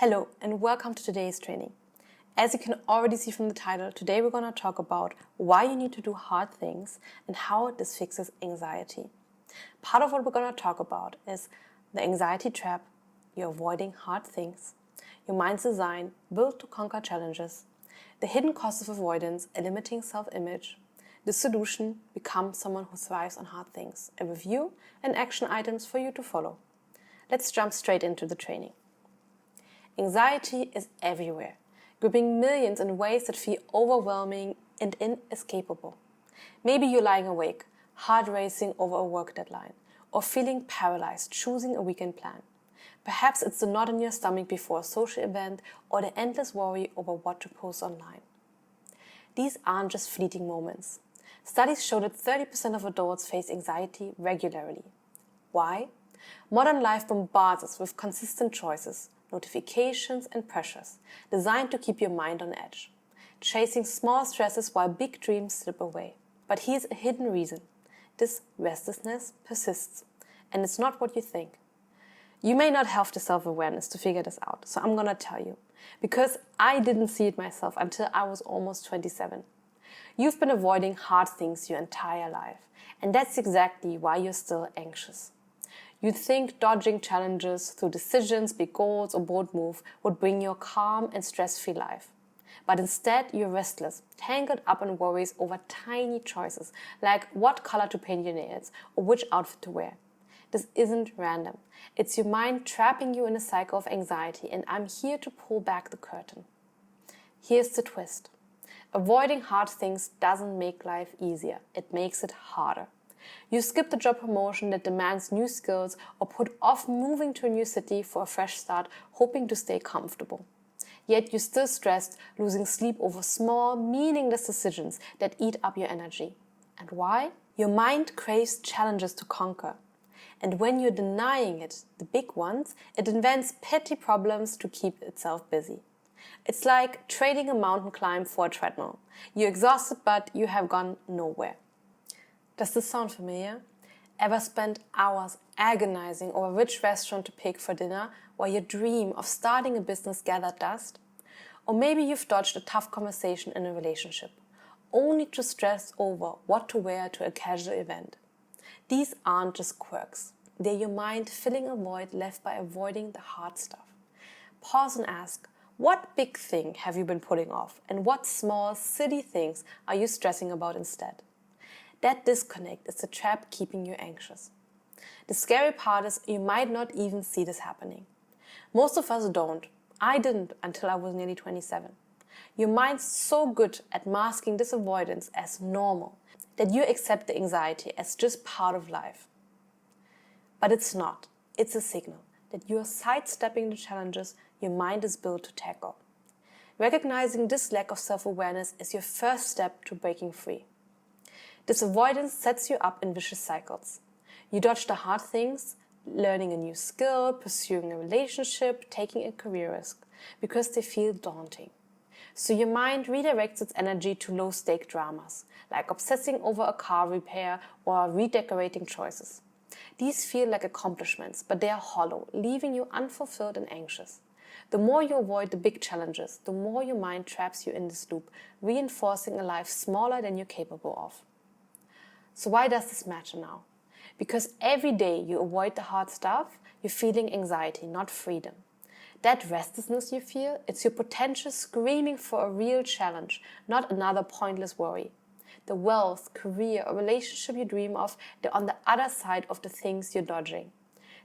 Hello and welcome to today's training. As you can already see from the title, today we're going to talk about why you need to do hard things and how this fixes anxiety. Part of what we're going to talk about is the anxiety trap, you're avoiding hard things, your mind's design built to conquer challenges, the hidden cost of avoidance, a limiting self-image, the solution, become someone who thrives on hard things, a review and action items for you to follow. Let's jump straight into the training. Anxiety is everywhere, gripping millions in ways that feel overwhelming and inescapable. Maybe you're lying awake, heart racing over a work deadline, or feeling paralyzed, choosing a weekend plan. Perhaps it's the knot in your stomach before a social event or the endless worry over what to post online. These aren't just fleeting moments. Studies show that 30% of adults face anxiety regularly. Why? Modern life bombards us with consistent choices, notifications and pressures designed to keep your mind on edge, chasing small stresses while big dreams slip away. But here's a hidden reason. This restlessness persists, and it's not what you think. You may not have the self-awareness to figure this out, so I'm gonna tell you, because I didn't see it myself until I was almost 27. You've been avoiding hard things your entire life, and that's exactly why you're still anxious. You'd think dodging challenges through decisions, big goals, or bold move would bring you a calm and stress-free life. But instead, you're restless, tangled up in worries over tiny choices, like what color to paint your nails or which outfit to wear. This isn't random. It's your mind trapping you in a cycle of anxiety, and I'm here to pull back the curtain. Here's the twist. Avoiding hard things doesn't make life easier. It makes it harder. You skip the job promotion that demands new skills or put off moving to a new city for a fresh start, hoping to stay comfortable. Yet you're still stressed, losing sleep over small, meaningless decisions that eat up your energy. And why? Your mind craves challenges to conquer. And when you're denying it, the big ones, it invents petty problems to keep itself busy. It's like trading a mountain climb for a treadmill. You're exhausted, but you have gone nowhere. Does this sound familiar? Ever spent hours agonizing over which restaurant to pick for dinner while your dream of starting a business gathered dust? Or maybe you've dodged a tough conversation in a relationship, only to stress over what to wear to a casual event. These aren't just quirks. They're your mind filling a void left by avoiding the hard stuff. Pause and ask, what big thing have you been putting off, and what small, silly things are you stressing about instead? That disconnect is the trap keeping you anxious. The scary part is you might not even see this happening. Most of us don't. I didn't until I was nearly 27. Your mind's so good at masking this avoidance as normal that you accept the anxiety as just part of life. But it's not. It's a signal that you are sidestepping the challenges your mind is built to tackle. Recognizing this lack of self-awareness is your first step to breaking free. This avoidance sets you up in vicious cycles. You dodge the hard things, learning a new skill, pursuing a relationship, taking a career risk, because they feel daunting. So your mind redirects its energy to low-stake dramas, like obsessing over a car repair or redecorating choices. These feel like accomplishments, but they are hollow, leaving you unfulfilled and anxious. The more you avoid the big challenges, the more your mind traps you in this loop, reinforcing a life smaller than you're capable of. So why does this matter now? Because every day you avoid the hard stuff, you're feeling anxiety, not freedom. That restlessness you feel, it's your potential screaming for a real challenge, not another pointless worry. The wealth, career, or relationship you dream of, they're on the other side of the things you're dodging.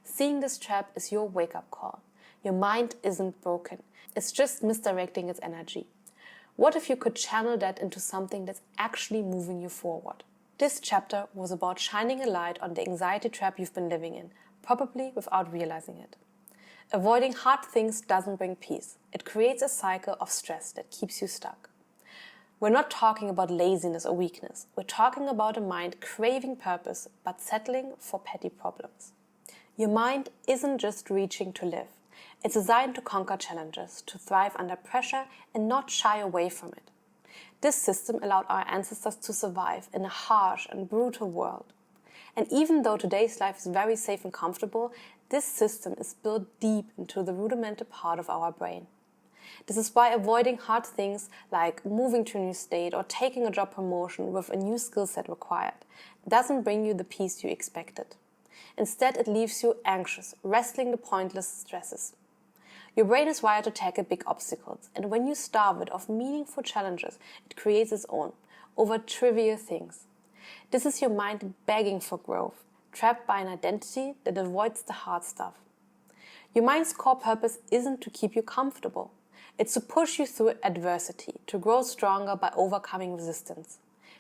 Seeing this trap is your wake-up call. Your mind isn't broken. It's just misdirecting its energy. What if you could channel that into something that's actually moving you forward? This chapter was about shining a light on the anxiety trap you've been living in, probably without realizing it. Avoiding hard things doesn't bring peace. It creates a cycle of stress that keeps you stuck. We're not talking about laziness or weakness. We're talking about a mind craving purpose but settling for petty problems. Your mind isn't just reaching to live. It's designed to conquer challenges, to thrive under pressure and not shy away from it. This system allowed our ancestors to survive in a harsh and brutal world. And even though today's life is very safe and comfortable, This system is built deep into the rudimental part of our brain. This is why avoiding hard things like moving to a new state or taking a job promotion with a new skill set required doesn't bring you the peace you expected. Instead, it leaves you anxious, wrestling the pointless stresses. Your brain is wired to tackle big obstacles, and when you starve it of meaningful challenges, it creates its own, over trivial things. This is your mind begging for growth, trapped by an identity that avoids the hard stuff. Your mind's core purpose isn't to keep you comfortable. It's to push you through adversity, to grow stronger by overcoming resistance.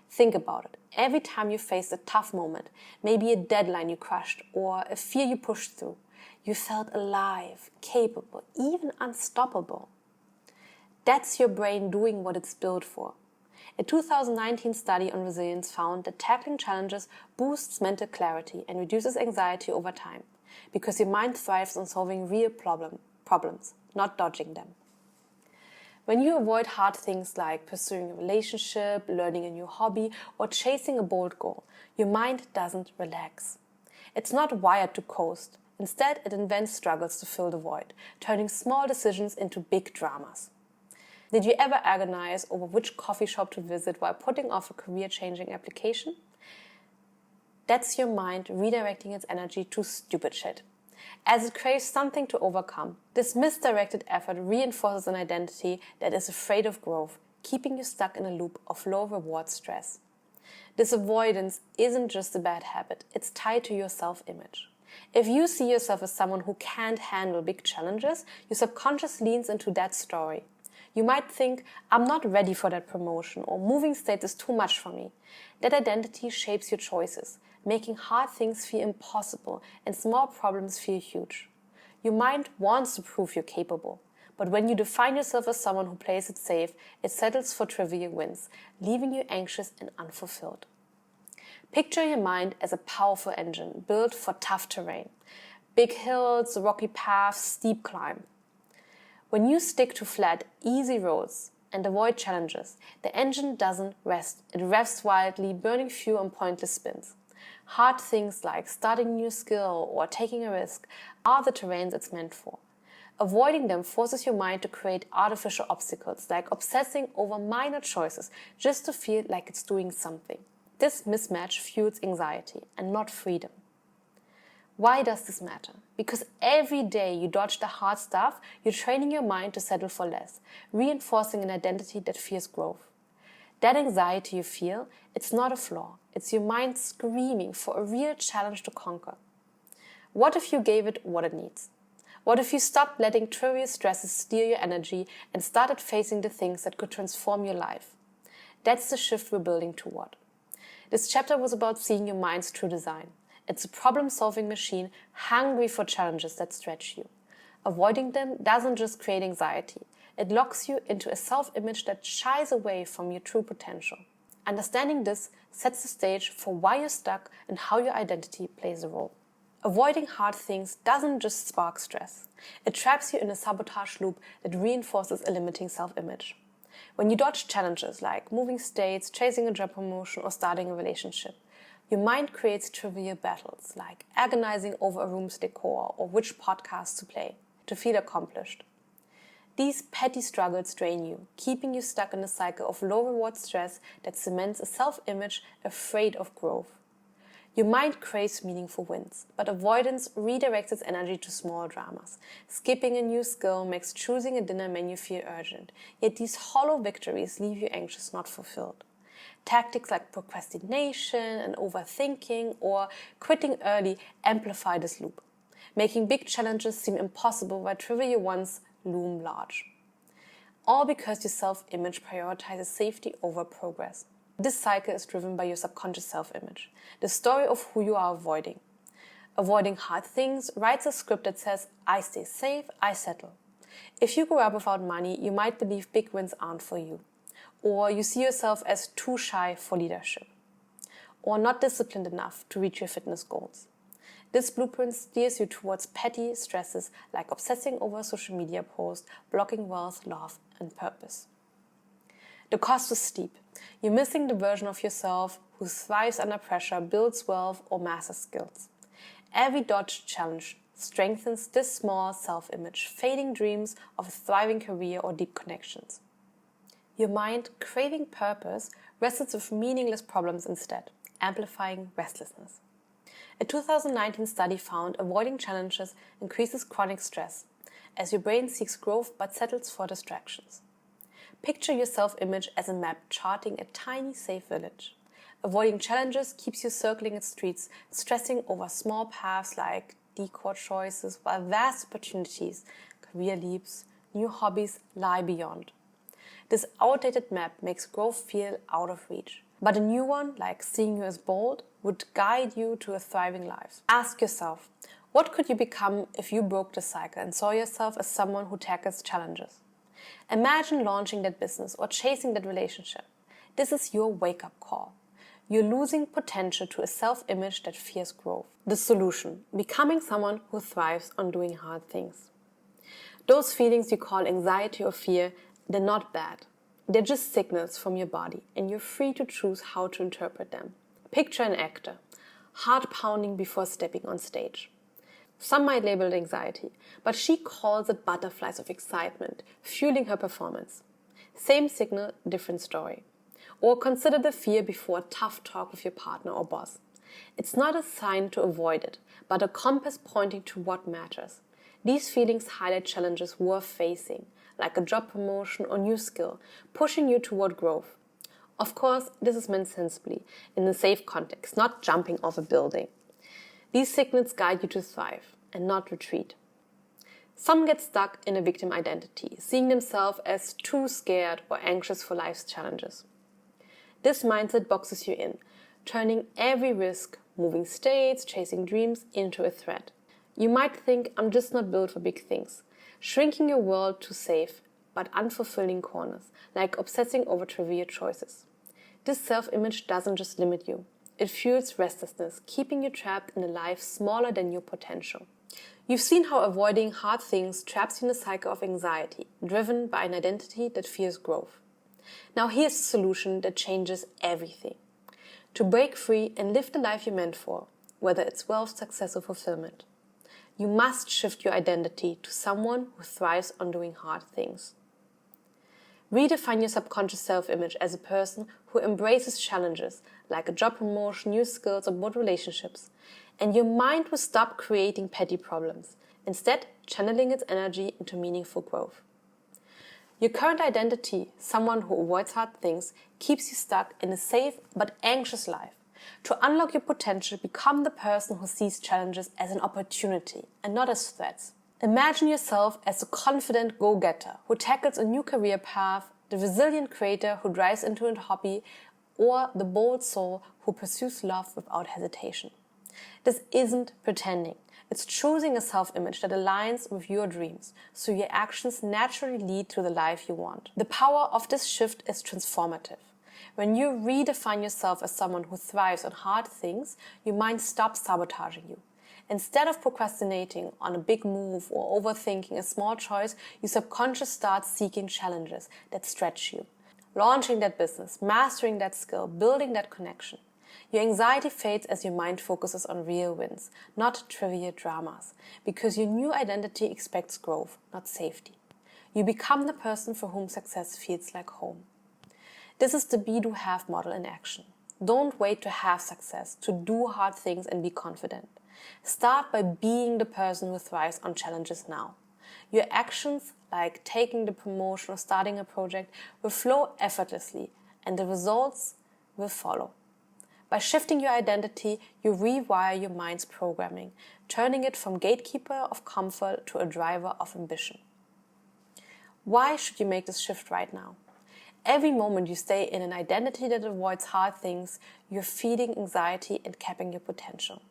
Think about it. Every time you faced a tough moment, maybe a deadline you crushed or a fear you pushed through, you felt alive, capable, even unstoppable. That's your brain doing what it's built for. A 2019 study on resilience found that tackling challenges boosts mental clarity and reduces anxiety over time, because your mind thrives on solving real problems, not dodging them. When you avoid hard things like pursuing a relationship, learning a new hobby, or chasing a bold goal, your mind doesn't relax. It's not wired to coast. Instead, it invents struggles to fill the void, turning small decisions into big dramas. Did you ever agonize over which coffee shop to visit while putting off a career-changing application? That's your mind redirecting its energy to stupid shit. As it craves something to overcome, this misdirected effort reinforces an identity that is afraid of growth, keeping you stuck in a loop of low-reward stress. This avoidance isn't just a bad habit, it's tied to your self-image. If you see yourself as someone who can't handle big challenges, your subconscious leans into that story. You might think, I'm not ready for that promotion, or moving state is too much for me. That identity shapes your choices, making hard things feel impossible and small problems feel huge. Your mind wants to prove you're capable, but when you define yourself as someone who plays it safe, it settles for trivial wins, leaving you anxious and unfulfilled. Picture your mind as a powerful engine built for tough terrain. Big hills, rocky paths, steep climb. When you stick to flat, easy roads and avoid challenges, the engine doesn't rest. It revs wildly, burning fuel on pointless spins. Hard things like starting a new skill or taking a risk are the terrains it's meant for. Avoiding them forces your mind to create artificial obstacles, like obsessing over minor choices just to feel like it's doing something. This mismatch fuels anxiety and not freedom. Why does this matter? Because every day you dodge the hard stuff, you're training your mind to settle for less, reinforcing an identity that fears growth. That anxiety you feel, it's not a flaw. It's your mind screaming for a real challenge to conquer. What if you gave it what it needs? What if you stopped letting trivial stresses steal your energy and started facing the things that could transform your life? That's the shift we're building toward. This chapter was about seeing your mind's true design. It's a problem-solving machine hungry for challenges that stretch you. Avoiding them doesn't just create anxiety. It locks you into a self-image that shies away from your true potential. Understanding this sets the stage for why you're stuck and how your identity plays a role. Avoiding hard things doesn't just spark stress. It traps you in a sabotage loop that reinforces a limiting self-image. When you dodge challenges like moving states, chasing a job promotion, or starting a relationship, your mind creates trivial battles like agonizing over a room's decor or which podcast to play to feel accomplished. These petty struggles drain you, keeping you stuck in a cycle of low-reward stress that cements a self-image afraid of growth. Your mind craves meaningful wins, but avoidance redirects its energy to small dramas. Skipping a new skill makes choosing a dinner menu feel urgent, yet these hollow victories leave you anxious, not fulfilled. Tactics like procrastination and overthinking or quitting early amplify this loop, making big challenges seem impossible while trivial ones loom large. All because your self-image prioritizes safety over progress. This cycle is driven by your subconscious self-image, the story of who you are avoiding. Avoiding hard things writes a script that says, I stay safe, I settle. If you grew up without money, you might believe big wins aren't for you. Or you see yourself as too shy for leadership. Or not disciplined enough to reach your fitness goals. This blueprint steers you towards petty stresses like obsessing over social media posts, blocking wealth, love, and purpose. The cost is steep. You're missing the version of yourself who thrives under pressure, builds wealth, or masters skills. Every dodged challenge strengthens this small self-image, fading dreams of a thriving career or deep connections. Your mind, craving purpose, wrestles with meaningless problems instead, amplifying restlessness. A 2019 study found avoiding challenges increases chronic stress, as your brain seeks growth but settles for distractions. Picture your self-image as a map charting a tiny, safe village. Avoiding challenges keeps you circling its streets, stressing over small paths like decor choices, while vast opportunities, career leaps, new hobbies lie beyond. This outdated map makes growth feel out of reach. But a new one, like seeing you as bold, would guide you to a thriving life. Ask yourself, what could you become if you broke the cycle and saw yourself as someone who tackles challenges? Imagine launching that business or chasing that relationship. This is your wake-up call. You're losing potential to a self-image that fears growth. The solution: becoming someone who thrives on doing hard things. Those feelings you call anxiety or fear, they're not bad. They're just signals from your body, and you're free to choose how to interpret them. Picture an actor, heart pounding before stepping on stage. Some might label it anxiety, but she calls it butterflies of excitement, fueling her performance. Same signal, different story. Or consider the fear before a tough talk with your partner or boss. It's not a sign to avoid it, but a compass pointing to what matters. These feelings highlight challenges worth facing, like a job promotion or new skill, pushing you toward growth. Of course, this is meant sensibly, in a safe context, not jumping off a building. These signals guide you to thrive and not retreat. Some get stuck in a victim identity, seeing themselves as too scared or anxious for life's challenges. This mindset boxes you in, turning every risk, moving states, chasing dreams into a threat. You might think, I'm just not built for big things, shrinking your world to safe but unfulfilling corners, like obsessing over trivial choices. This self-image doesn't just limit you. It fuels restlessness, keeping you trapped in a life smaller than your potential. You've seen how avoiding hard things traps you in a cycle of anxiety, driven by an identity that fears growth. Now here's a solution that changes everything. To break free and live the life you're meant for, whether it's wealth, success, or fulfillment, you must shift your identity to someone who thrives on doing hard things. Redefine your subconscious self-image as a person who embraces challenges like a job promotion, new skills, or bold relationships, and your mind will stop creating petty problems, instead channeling its energy into meaningful growth. Your current identity, someone who avoids hard things, keeps you stuck in a safe but anxious life. To unlock your potential, become the person who sees challenges as an opportunity and not as threats. Imagine yourself as the confident go-getter who tackles a new career path, the resilient creator who dives into a hobby, or the bold soul who pursues love without hesitation. This isn't pretending. It's choosing a self-image that aligns with your dreams, so your actions naturally lead to the life you want. The power of this shift is transformative. When you redefine yourself as someone who thrives on hard things, your mind stops sabotaging you. Instead of procrastinating on a big move or overthinking a small choice, your subconscious starts seeking challenges that stretch you. Launching that business, mastering that skill, building that connection. Your anxiety fades as your mind focuses on real wins, not trivial dramas, because your new identity expects growth, not safety. You become the person for whom success feels like home. This is the be-do-have model in action. Don't wait to have success, to do hard things and be confident. Start by being the person who thrives on challenges now. Your actions, like taking the promotion or starting a project, will flow effortlessly, and the results will follow. By shifting your identity, you rewire your mind's programming, turning it from gatekeeper of comfort to a driver of ambition. Why should you make this shift right now? Every moment you stay in an identity that avoids hard things, you're feeding anxiety and capping your potential.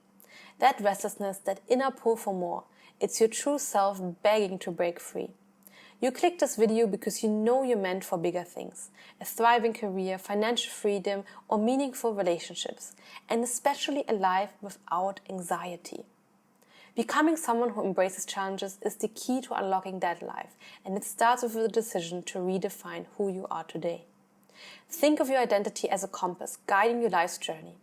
That restlessness, that inner pull for more, it's your true self begging to break free. You clicked this video because you know you're meant for bigger things, a thriving career, financial freedom, or meaningful relationships, and especially a life without anxiety. Becoming someone who embraces challenges is the key to unlocking that life, and it starts with the decision to redefine who you are today. Think of your identity as a compass guiding your life's journey.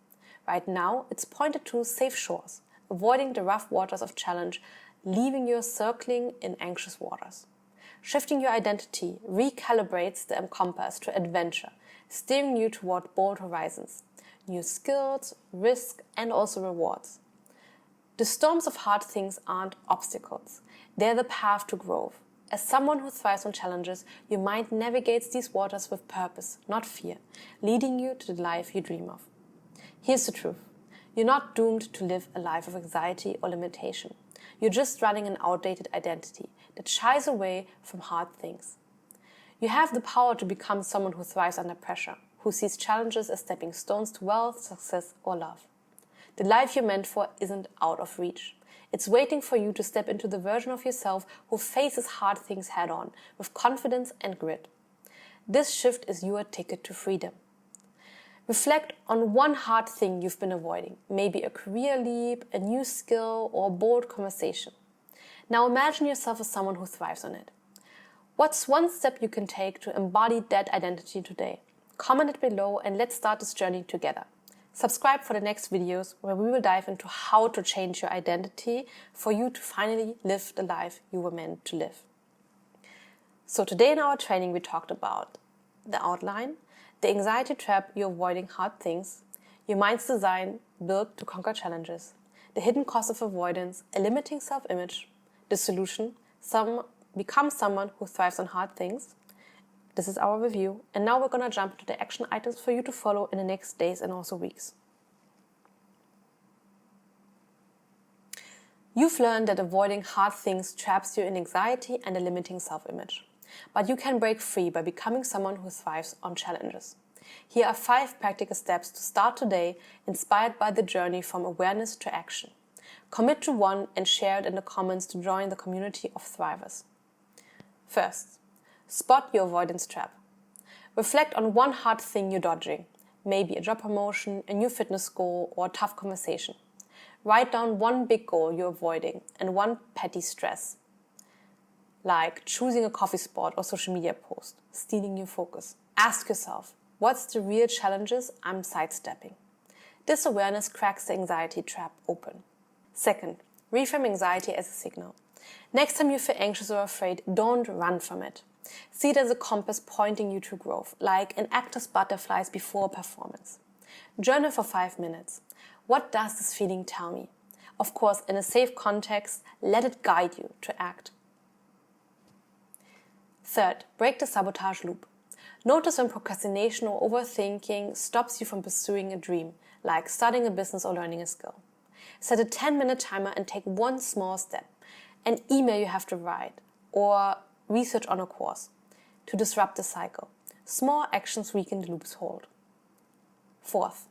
Right now, it's pointed to safe shores, avoiding the rough waters of challenge, leaving you circling in anxious waters. Shifting your identity recalibrates the compass to adventure, steering you toward bold horizons, new skills, risk, and also rewards. The storms of hard things aren't obstacles. They're the path to growth. As someone who thrives on challenges, your mind navigates these waters with purpose, not fear, leading you to the life you dream of. Here's the truth. You're not doomed to live a life of anxiety or limitation. You're just running an outdated identity that shies away from hard things. You have the power to become someone who thrives under pressure, who sees challenges as stepping stones to wealth, success, or love. The life you're meant for isn't out of reach. It's waiting for you to step into the version of yourself who faces hard things head on, with confidence and grit. This shift is your ticket to freedom. Reflect on one hard thing you've been avoiding, maybe a career leap, a new skill, or a bold conversation. Now imagine yourself as someone who thrives on it. What's one step you can take to embody that identity today? Comment it below and let's start this journey together. Subscribe for the next videos where we will dive into how to change your identity for you to finally live the life you were meant to live. So today in our training we talked about the outline, the anxiety trap you're avoiding hard things, your mind's design built to conquer challenges, the hidden cost of avoidance, a limiting self-image, the solution, become someone who thrives on hard things. This is our review, and now we're gonna jump into the action items for you to follow in the next days and also weeks. You've learned that avoiding hard things traps you in anxiety and a limiting self-image. But you can break free by becoming someone who thrives on challenges. Here are 5 practical steps to start today, inspired by the journey from awareness to action. Commit to one and share it in the comments to join the community of thrivers. First, spot your avoidance trap. Reflect on one hard thing you're dodging, maybe a job promotion, a new fitness goal, or a tough conversation. Write down one big goal you're avoiding and one petty stress, like choosing a coffee spot or social media post, stealing your focus. Ask yourself, what's the real challenges I'm sidestepping? This awareness cracks the anxiety trap open. Second, reframe anxiety as a signal. Next time you feel anxious or afraid, don't run from it. See it as a compass pointing you to growth, like an actor's butterflies before a performance. Journal for 5 minutes. What does this feeling tell me? Of course, in a safe context, let it guide you to act. Third, break the sabotage loop. Notice when procrastination or overthinking stops you from pursuing a dream, like starting a business or learning a skill. Set a 10-minute timer and take one small step. An email you have to write, or research on a course, to disrupt the cycle. Small actions weaken the loop's hold. Fourth,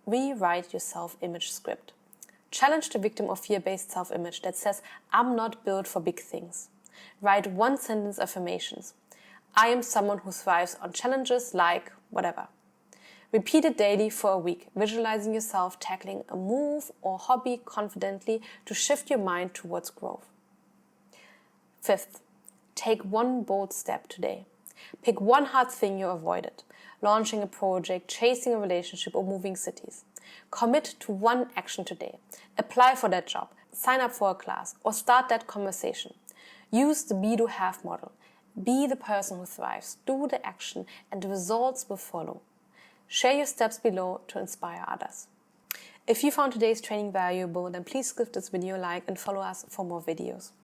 rewrite your self-image script. Challenge the victim of fear-based self-image that says, I'm not built for big things. Write one sentence affirmations. I am someone who thrives on challenges like whatever. Repeat it daily for a week, visualizing yourself tackling a move or hobby confidently to shift your mind towards growth. Fifth, take one bold step today. Pick one hard thing you avoided, launching a project, chasing a relationship, or moving cities. Commit to one action today. Apply for that job, sign up for a class, or start that conversation. Use the be-do-have model. Be the person who thrives, do the action, and the results will follow. Share your steps below to inspire others. If you found today's training valuable, then please give this video a like and follow us for more videos.